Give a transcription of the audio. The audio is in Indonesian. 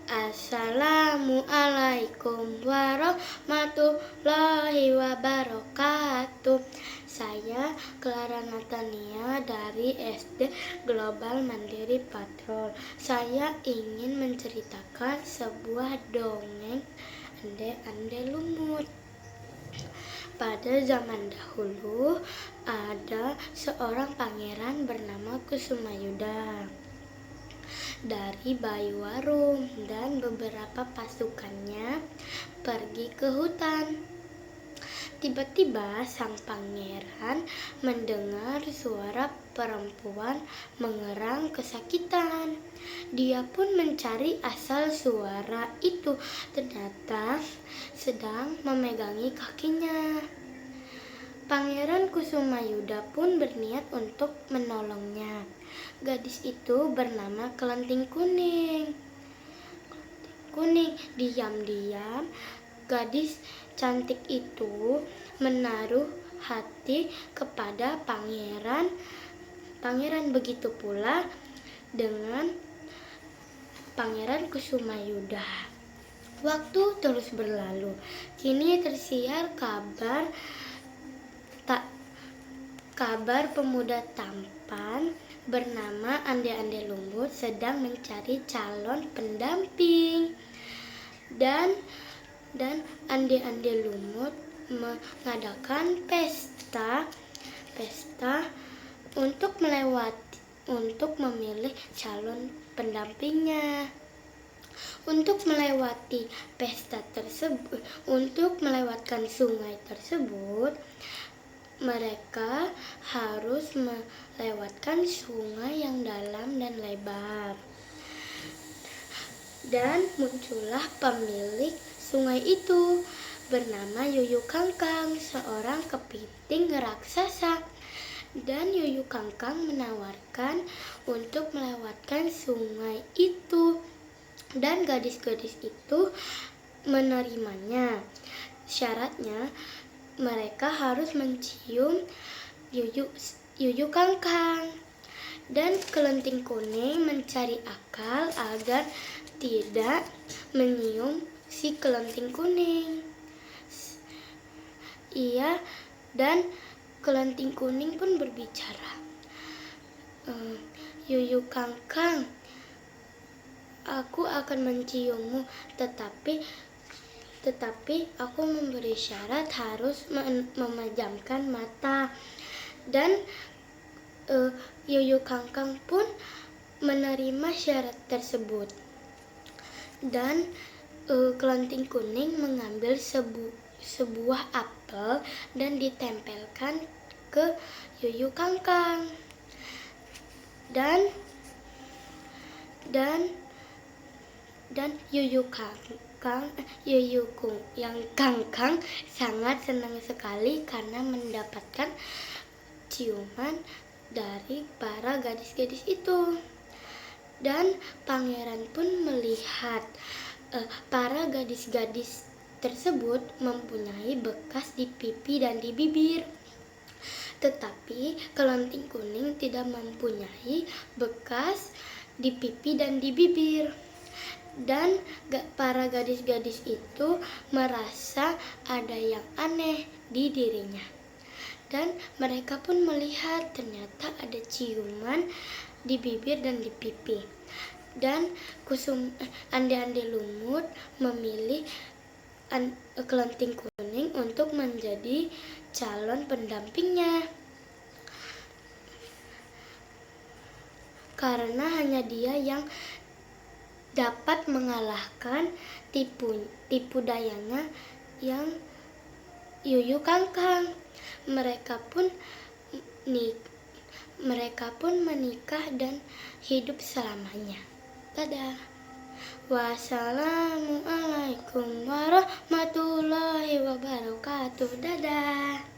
Assalamualaikum warahmatullahi wabarakatuh. Saya Clara Natania dari SD Global Mandiri Patrol. Saya ingin menceritakan sebuah dongeng Ande-ande lumut. Pada zaman dahulu ada seorang pangeran bernama Kusumayuda dari Bayuwarum dan beberapa pasukannya pergi ke hutan. Tiba-tiba sang pangeran mendengar suara perempuan mengerang kesakitan. Dia pun mencari asal suara itu, ternyata sedang memegangi kakinya. Pangeran Kusumayuda pun berniat untuk menolongnya. Gadis itu bernama Kelenting Kuning. Diam-diam gadis cantik itu menaruh hati kepada pangeran. Pangeran begitu pula dengan Pangeran Kusumayuda. Waktu terus berlalu. Kini tersiar kabar pemuda tampan bernama Ande-ande lumut sedang mencari calon pendamping. Dan Ande-ande lumut mengadakan pesta untuk memilih calon pendampingnya. Untuk melewatkan sungai tersebut, mereka harus melewatkan sungai yang dalam dan lebar. Dan muncullah pemilik sungai itu bernama Yuyu Kangkang, seorang kepiting raksasa. Dan Yuyu Kangkang menawarkan untuk melewatkan sungai itu. Dan gadis-gadis itu menerimanya. Syaratnya mereka harus mencium Yuyu Kangkang. Dan Kelenting Kuning mencari akal agar tidak menyium si Kelenting Kuning. Dan Kelenting Kuning pun berbicara, Yuyu Kangkang, aku akan menciummu, tetapi aku memberi syarat harus memejamkan mata. Dan Yuyu Kangkang pun menerima syarat tersebut. Dan Kelenting Kuning mengambil sebuah apel dan ditempelkan ke Yuyu Kangkang. Dan Yuyu Kangkang sangat senang sekali karena mendapatkan ciuman dari para gadis-gadis itu. Dan pangeran pun melihat para gadis-gadis tersebut mempunyai bekas di pipi dan di bibir. Tetapi Kelenting Kuning tidak mempunyai bekas di pipi dan di bibir. Dan para gadis-gadis itu merasa ada yang aneh di dirinya. Dan mereka pun melihat ternyata ada ciuman di bibir dan di pipi. Dan Ande-ande lumut memilih Kelenting Kuning untuk menjadi calon pendampingnya. Karena hanya dia yang dapat mengalahkan tipu dayanya yang Yuyu Kangkang. Mereka pun menikah dan hidup selamanya. Dadah. Wassalamualaikum warahmatullahi wabarakatuh. Dadah.